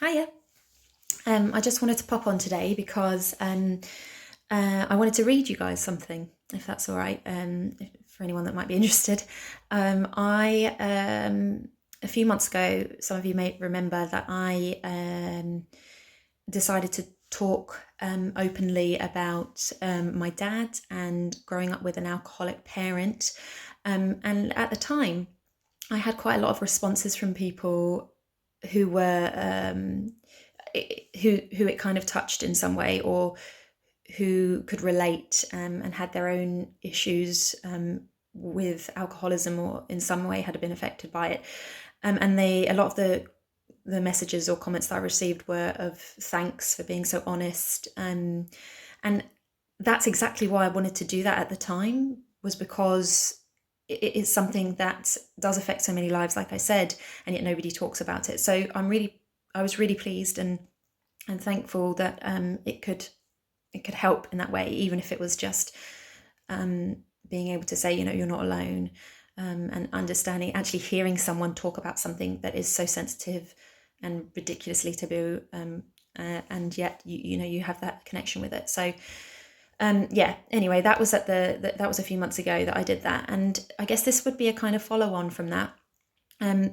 Hiya. I just wanted to pop on today because I wanted to read you guys something, if that's all right, for anyone that might be interested. A few months ago, some of you may remember that I decided to talk openly about my dad and growing up with an alcoholic parent. And at the time, I had quite a lot of responses from people who were who it kind of touched in some way, or who could relate and had their own issues with alcoholism, or in some way had been affected by it. And a lot of the messages or comments that I received were of thanks for being so honest. And that's exactly why I wanted to do that at the time, was because it is something that does affect so many lives, like I said, and yet nobody talks about it. So I was really pleased and thankful that it could help in that way, even if it was just being able to say, you're not alone, and understanding, actually hearing someone talk about something that is so sensitive and ridiculously taboo, and yet you have that connection with it. So anyway, that was that was a few months ago that I did that, and I guess this would be a kind of follow on from that,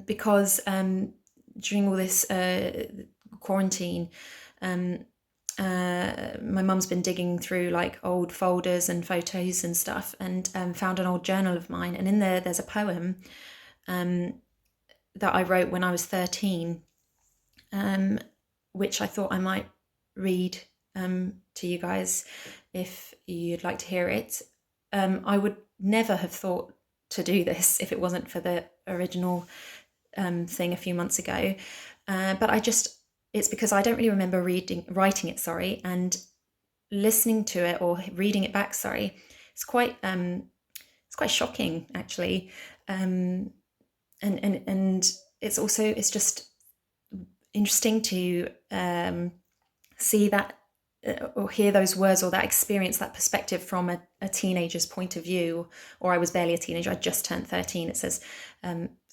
because during all this quarantine, my mum's been digging through like old folders and photos and stuff, and found an old journal of mine, and in there's a poem that I wrote when I was 13, which I thought I might read to you guys if you'd like to hear it. I would never have thought to do this if it wasn't for the original thing a few months ago, but it's because I don't really remember writing it, and listening to it or reading it back, it's quite shocking, actually, and it's just interesting to see that, or hear those words, or that experience, that perspective from a teenager's point of view. Or I was barely a teenager, I just turned 13. It says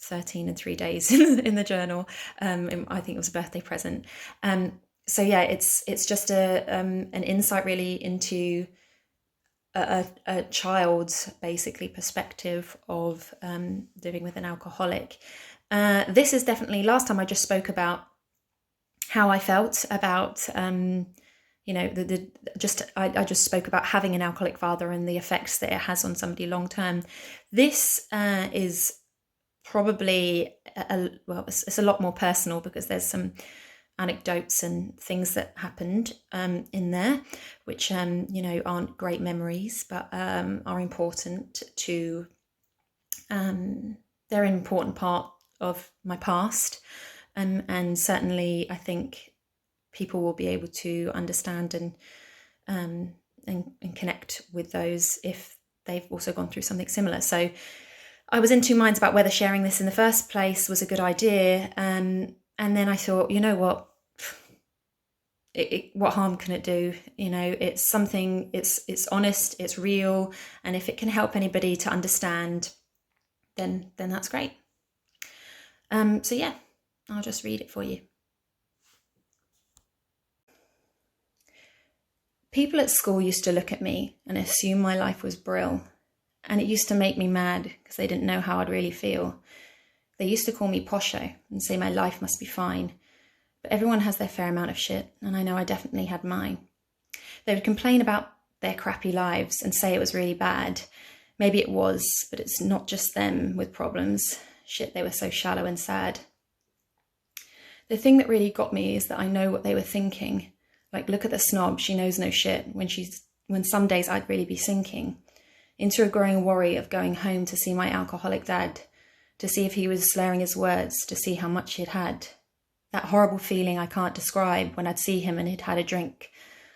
13 and 3 days in the journal. I think it was a birthday present. So yeah, it's just an insight really into a child's basically perspective of living with an alcoholic. This is definitely, last time I just spoke about how I felt about I just spoke about having an alcoholic father and the effects that it has on somebody long term. This is probably it's a lot more personal, because there's some anecdotes and things that happened in there, which aren't great memories, but are important to they're an important part of my past, and certainly I think people will be able to understand and connect with those if they've also gone through something similar. So I was in two minds about whether sharing this in the first place was a good idea, and then I thought, you know what, what harm can it do? It's something, it's honest, it's real, and if it can help anybody to understand, then that's great. So yeah, I'll just read it for you. People at school used to look at me and assume my life was brill, and it used to make me mad because they didn't know how I'd really feel. They used to call me posho and say my life must be fine, but everyone has their fair amount of shit, and I know I definitely had mine. They would complain about their crappy lives and say it was really bad. Maybe it was, but it's not just them with problems. Shit, they were so shallow and sad. The thing that really got me is that I know what they were thinking. Like, look at the snob, she knows no shit, when some days I'd really be sinking into a growing worry of going home to see my alcoholic dad, to see if he was slurring his words, to see how much he'd had. That horrible feeling I can't describe when I'd see him and he'd had a drink,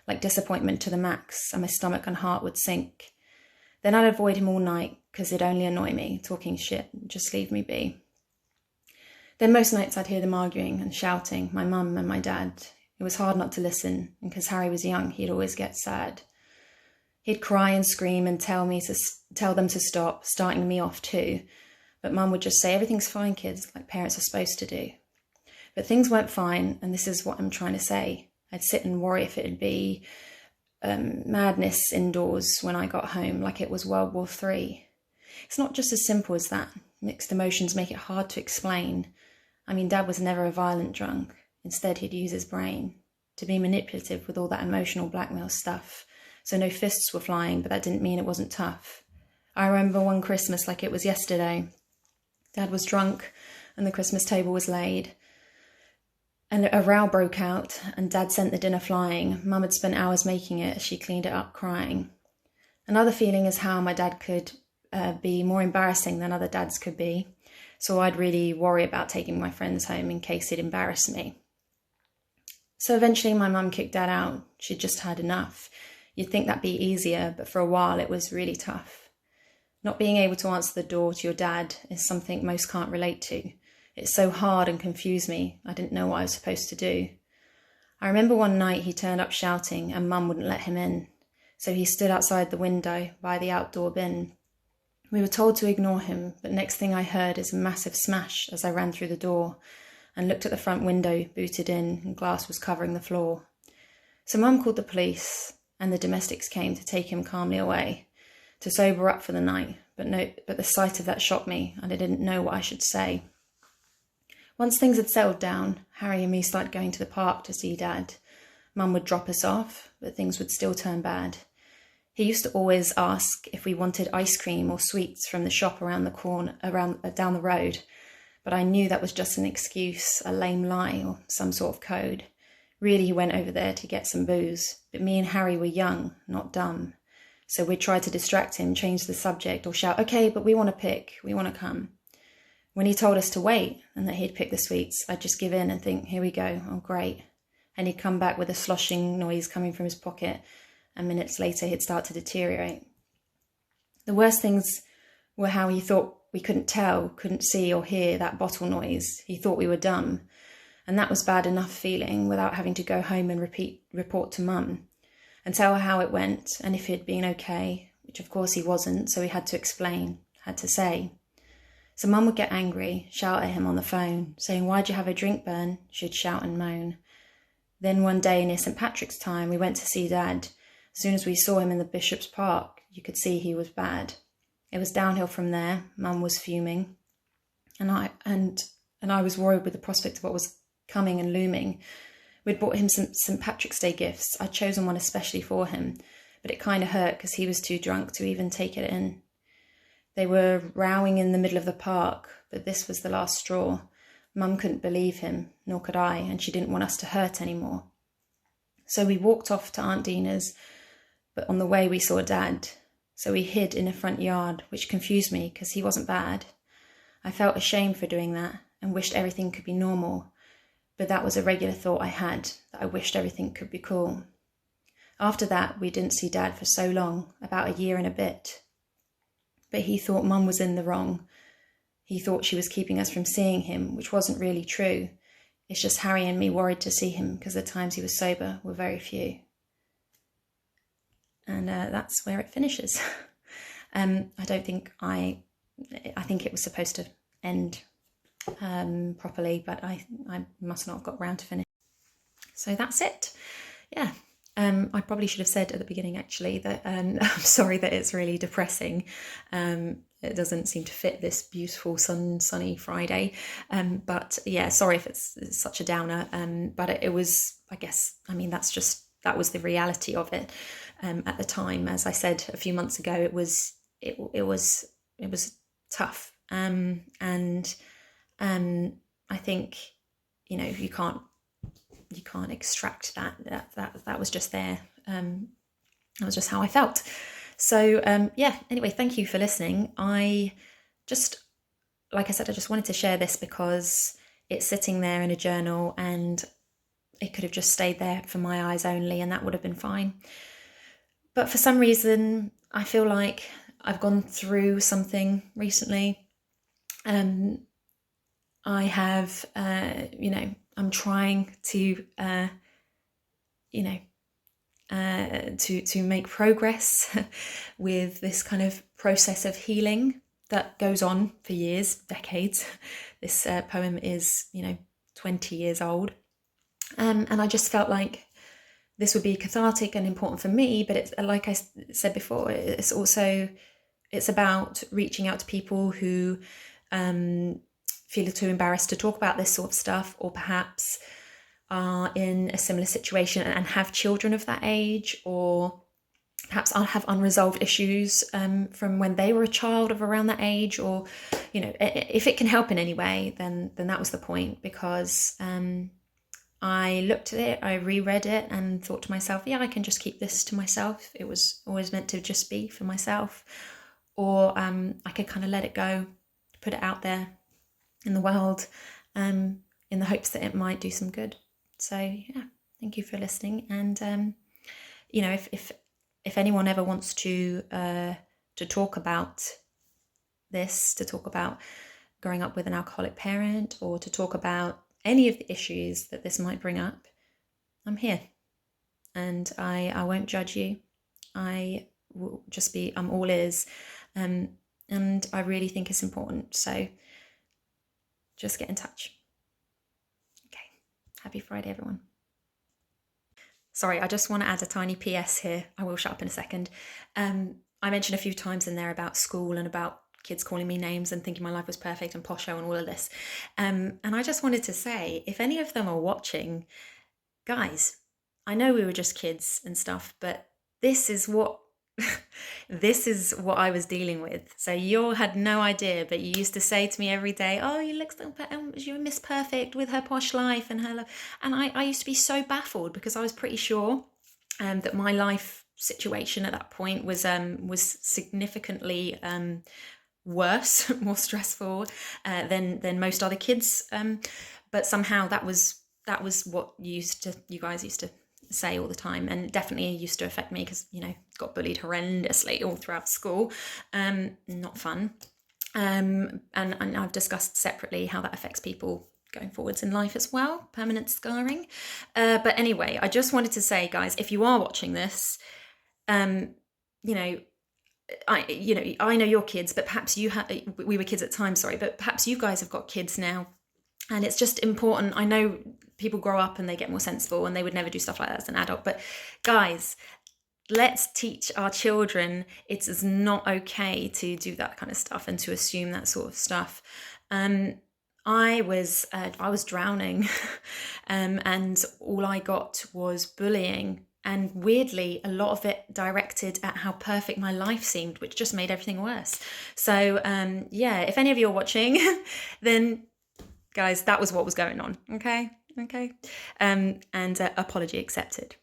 like disappointment to the max, and my stomach and heart would sink. Then I'd avoid him all night, because it'd only annoy me, talking shit, just leave me be. Then most nights I'd hear them arguing and shouting, my mum and my dad. It was hard not to listen, and because Harry was young, he'd always get sad. He'd cry and scream and tell them to stop, starting me off too. But Mum would just say, everything's fine, kids, like parents are supposed to do. But things weren't fine, and this is what I'm trying to say. I'd sit and worry if it'd be madness indoors when I got home, like it was World War III. It's not just as simple as that. Mixed emotions make it hard to explain. I mean, Dad was never a violent drunk. Instead, he'd use his brain to be manipulative with all that emotional blackmail stuff. So no fists were flying, but that didn't mean it wasn't tough. I remember one Christmas like it was yesterday. Dad was drunk and the Christmas table was laid. And a row broke out and Dad sent the dinner flying. Mum had spent hours making it as she cleaned it up crying. Another feeling is how my dad could be more embarrassing than other dads could be. So I'd really worry about taking my friends home in case he'd embarrass me. So eventually my mum kicked Dad out. She'd just had enough. You'd think that'd be easier, but for a while it was really tough. Not being able to answer the door to your dad is something most can't relate to. It's so hard and confused me. I didn't know what I was supposed to do. I remember one night he turned up shouting and Mum wouldn't let him in. So he stood outside the window by the outdoor bin. We were told to ignore him, but next thing I heard is a massive smash as I ran through the door and looked at the front window, booted in, and glass was covering the floor. So Mum called the police and the domestics came to take him calmly away, to sober up for the night, but the sight of that shocked me and I didn't know what I should say. Once things had settled down, Harry and me started going to the park to see Dad. Mum would drop us off, but things would still turn bad. He used to always ask if we wanted ice cream or sweets from the shop around the corner, down the road, but I knew that was just an excuse, a lame lie or some sort of code. Really, he went over there to get some booze, but me and Harry were young, not dumb. So we'd try to distract him, change the subject, or shout, "Okay, but we want to pick, we want to come." When he told us to wait and that he'd pick the sweets, I'd just give in and think, here we go, oh great. And he'd come back with a sloshing noise coming from his pocket, and minutes later he'd start to deteriorate. The worst things were how he thought we couldn't tell, couldn't see or hear that bottle noise. He thought we were dumb. And that was bad enough feeling without having to go home and report to Mum and tell her how it went and if he'd been okay, which of course he wasn't, so he had to explain, had to say. So Mum would get angry, shout at him on the phone, saying, "Why'd you have a drink, Bern?" She'd shout and moan. Then one day near St. Patrick's time, we went to see Dad. As soon as we saw him in the Bishop's Park, you could see he was bad. It was downhill from there. Mum was fuming. And I was worried with the prospect of what was coming and looming. We'd bought him some St. Patrick's Day gifts. I'd chosen one especially for him, but it kind of hurt because he was too drunk to even take it in. They were rowing in the middle of the park, but this was the last straw. Mum couldn't believe him, nor could I, and she didn't want us to hurt anymore. So we walked off to Aunt Dina's, but on the way we saw Dad. So we hid in a front yard, which confused me because he wasn't bad. I felt ashamed for doing that and wished everything could be normal, but that was a regular thought I had, that I wished everything could be cool. After that, we didn't see Dad for so long, about a year and a bit. But he thought Mum was in the wrong. He thought she was keeping us from seeing him, which wasn't really true. It's just Harry and me worried to see him because the times he was sober were very few. And that's where it finishes. I think it was supposed to end properly, but I must not have got round to finish. So that's it. Yeah. I probably should have said at the beginning, actually, that I'm sorry that it's really depressing. It doesn't seem to fit this beautiful sunny Friday. But yeah, sorry if it's such a downer. But it was, I guess, I mean, that was the reality of it at the time. As I said a few months ago, it was tough. And I think, you know, you can't extract that was just there. That was just how I felt. So yeah, anyway, thank you for listening. Like I said, I just wanted to share this because it's sitting there in a journal and it could have just stayed there for my eyes only and that would have been fine. But for some reason, I feel like I've gone through something recently. I have, I'm trying to, to make progress with this kind of process of healing that goes on for years, decades. This poem is, 20 years old. And I just felt like this would be cathartic and important for me, but it's like I said before, it's about reaching out to people who feel too embarrassed to talk about this sort of stuff, or perhaps are in a similar situation and have children of that age, or perhaps I'll have unresolved issues from when they were a child of around that age, or, you know, if it can help in any way, then that was the point, because I looked at it, I reread it and thought to myself, yeah, I can just keep this to myself. It was always meant to just be for myself. Or I could kind of let it go, put it out there in the world in the hopes that it might do some good. So yeah, thank you for listening. And, you know, if anyone ever wants to talk about this, to talk about growing up with an alcoholic parent, or to talk about any of the issues that this might bring up, I'm here, and I won't judge you. I will just be, I'm all ears, and I really think it's important. So just get in touch. Okay, happy Friday, everyone. Sorry, I just want to add a tiny PS here. I will shut up in a second. I mentioned a few times in there about school and about kids calling me names and thinking my life was perfect and posho and all of this. And I just wanted to say, if any of them are watching, guys, I know we were just kids and stuff, but this is what this is what I was dealing with. So you had no idea, but you used to say to me every day, oh, you look so you're Miss Perfect with her posh life and her love. And I used to be so baffled, because I was pretty sure that my life situation at that point was significantly worse, more stressful than most other kids. But somehow that was what you guys used to say all the time, and definitely used to affect me, because, you know, got bullied horrendously all throughout school. Not fun. And I've discussed separately how that affects people going forwards in life as well, permanent scarring. But anyway, I just wanted to say, guys, if you are watching this, you know, I know your kids, but perhaps we were kids at the time, sorry, but perhaps you guys have got kids now. And it's just important. I know people grow up and they get more sensible and they would never do stuff like that as an adult. But guys, let's teach our children it's not okay to do that kind of stuff and to assume that sort of stuff. I was drowning and all I got was bullying. And weirdly, a lot of it directed at how perfect my life seemed, which just made everything worse. So yeah, if any of you are watching, then guys, that was what was going on. Okay. And apology accepted.